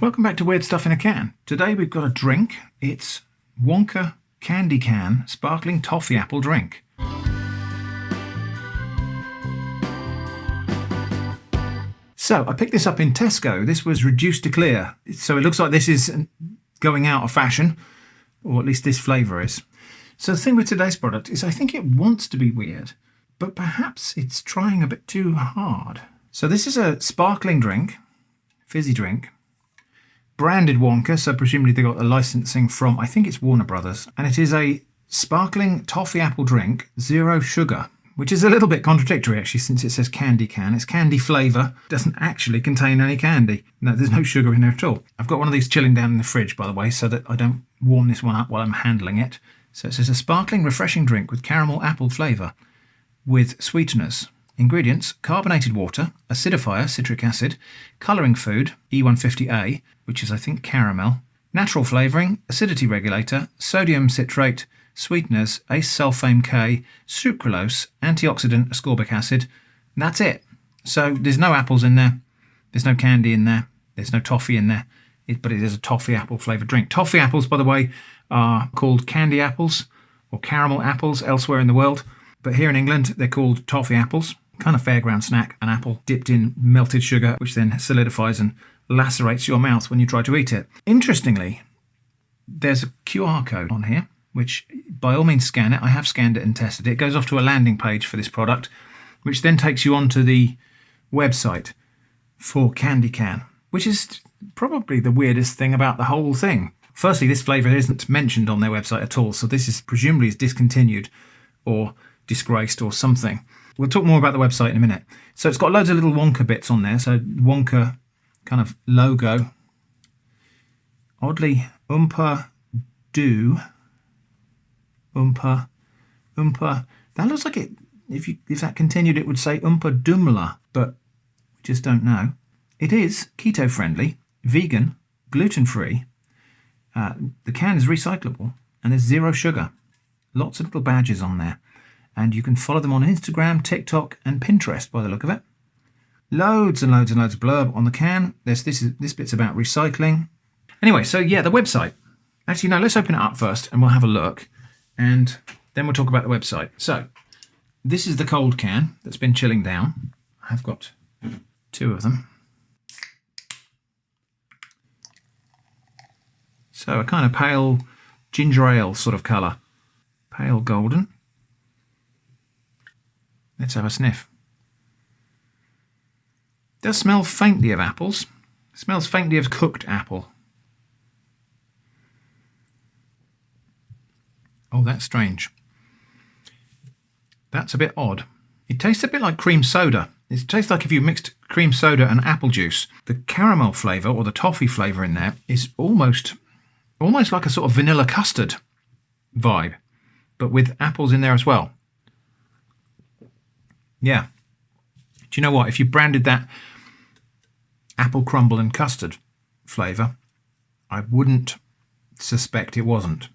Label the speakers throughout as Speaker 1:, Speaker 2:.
Speaker 1: Welcome back to Weird Stuff in a Can. Today we've got a drink. It's Wonka Candy Can Sparkling Toffee Apple Drink. So I picked this up in Tesco. This was reduced to clear. So it looks like this is going out of fashion, or at least this flavour is. So the thing with today's product is I think it wants to be weird, but perhaps it's trying a bit too hard. So this is a sparkling drink, fizzy drink, branded Wonka, so presumably they got the licensing from, I think it's Warner Brothers, and it is a sparkling toffee apple drink, 0 sugar, which is a little bit contradictory actually, since it says candy can. It's candy flavour, doesn't actually contain any candy. No, there's no sugar in there at all. I've got one of these chilling down in the fridge, by the way, so that I don't warm this one up while I'm handling it. So it says a sparkling refreshing drink with caramel apple flavour with sweeteners. Ingredients: carbonated water, acidifier, citric acid, colouring food, E150A, which is I think caramel, natural flavouring, acidity regulator, sodium citrate, sweeteners, ace-sulfame K, sucralose, antioxidant, ascorbic acid, and that's it. So there's no apples in there, there's no candy in there, there's no toffee in there, but it is a toffee apple flavoured drink. Toffee apples, by the way, are called candy apples or caramel apples elsewhere in the world, but here in England they're called toffee apples. Kind of fairground snack, an apple dipped in melted sugar, which then solidifies and lacerates your mouth when you try to eat it. Interestingly, there's a QR code on here, which by all means scan it. I have scanned it and tested it. It goes off to a landing page for this product, which then takes you onto the website for Candy Can, which is probably the weirdest thing about the whole thing. Firstly, this flavour isn't mentioned on their website at all, so this is presumably is discontinued or disgraced or something. We'll talk more about the website in a minute. So it's got loads of little Wonka bits on there. So Wonka kind of logo. Oddly, Oompa Doo. Oompa. That looks like it, if that continued, it would say Oompa Doomla, but we just don't know. It is keto friendly, vegan, gluten-free. The can is recyclable and there's 0 sugar. Lots of little badges on there. And you can follow them on Instagram, TikTok, and Pinterest by the look of it. Loads and loads and loads of blurb on the can. This bit's about recycling. Anyway, so yeah, the website. Actually, no, let's open it up first and we'll have a look. And then we'll talk about the website. So, this is the cold can that's been chilling down. I've got 2 of them. So, a kind of pale ginger ale sort of colour. Pale golden. Let's have a sniff. It does smell faintly of apples. It smells faintly of cooked apple. Oh, that's strange. That's a bit odd. It tastes a bit like cream soda. It tastes like if you mixed cream soda and apple juice. The caramel flavour or the toffee flavour in there is almost like a sort of vanilla custard vibe, but with apples in there as well. Yeah. Do you know what? If you branded that apple crumble and custard flavour, I wouldn't suspect it wasn't.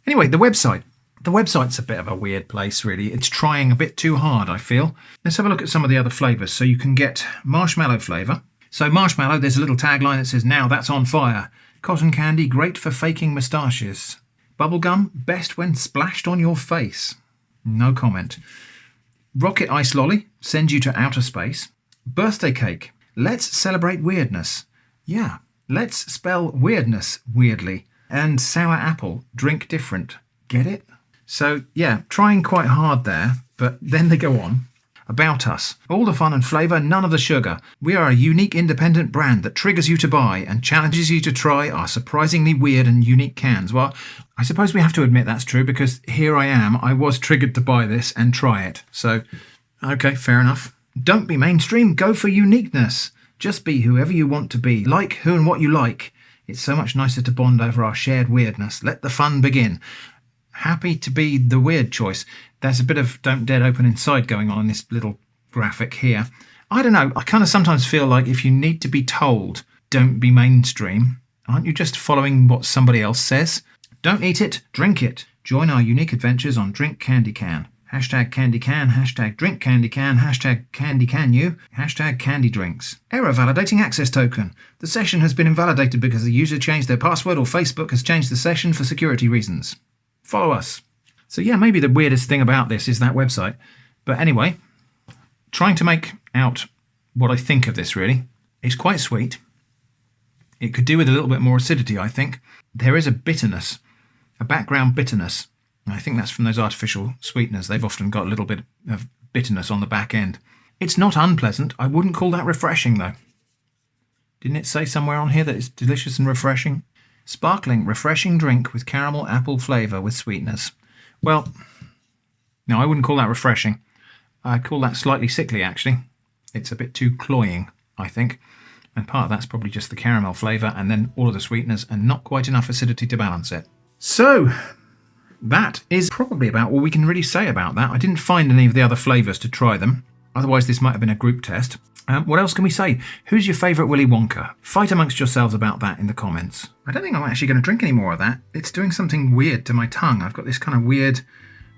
Speaker 1: Anyway, the website. The website's a bit of a weird place, really. It's trying a bit too hard, I feel. Let's have a look at some of the other flavours. So you can get marshmallow flavour. So marshmallow, there's a little tagline that says, "Now that's on fire." Cotton candy, great for faking moustaches. Bubblegum, best when splashed on your face. No comment. Rocket ice lolly, sends you to outer space. Birthday cake, let's celebrate weirdness. Yeah, let's spell weirdness weirdly. And sour apple, drink different. Get it? So yeah, trying quite hard there, but then they go on. About us. All the fun and flavour, none of the sugar. We are a unique independent brand that triggers you to buy and challenges you to try our surprisingly weird and unique cans. Well, I suppose we have to admit that's true because here I am. I was triggered to buy this and try it. So, okay, fair enough. Don't be mainstream, go for uniqueness. Just be whoever you want to be. Like who and what you like. It's so much nicer to bond over our shared weirdness. Let the fun begin. Happy to be the weird choice. There's a bit of don't dead open inside going on in this little graphic here. I don't know, I kind of sometimes feel like if you need to be told, don't be mainstream, aren't you just following what somebody else says? Don't eat it, drink it. Join our unique adventures on Drink Candy Can. hashtag candy can, hashtag drink candy can, hashtag candy can you, hashtag candy drinks. Error validating access token. The session has been invalidated because the user changed their password or Facebook has changed the session for security reasons. Follow us. So yeah, maybe the weirdest thing about this is that website. But anyway, trying to make out what I think of this really. It's quite sweet. It could do with a little bit more acidity, I think. There is a bitterness, a background bitterness. And I think that's from those artificial sweeteners. They've often got a little bit of bitterness on the back end. It's not unpleasant. I wouldn't call that refreshing, though. Didn't it say somewhere on here that it's delicious and refreshing? Sparkling, refreshing drink with caramel apple flavour with sweetness. Well, no, I wouldn't call that refreshing. I'd call that slightly sickly, actually. It's a bit too cloying, I think. And part of that's probably just the caramel flavour and then all of the sweeteners and not quite enough acidity to balance it. So, that is probably about all we can really say about that. I didn't find any of the other flavours to try them. Otherwise, this might have been a group test. What else can we say? Who's your favourite Willy Wonka? Fight amongst yourselves about that in the comments. I don't think I'm actually going to drink any more of that. It's doing something weird to my tongue. I've got this kind of weird,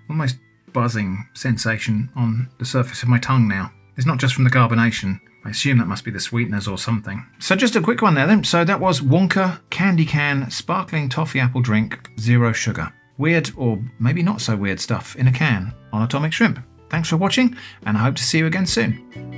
Speaker 1: almost buzzing sensation on the surface of my tongue now. It's not just from the carbonation. I assume that must be the sweeteners or something. So just a quick one there then. So that was Wonka Candy Can Sparkling Toffee Apple Drink, 0 sugar. Weird or maybe not so weird stuff in a can on Atomic Shrimp. Thanks for watching and I hope to see you again soon.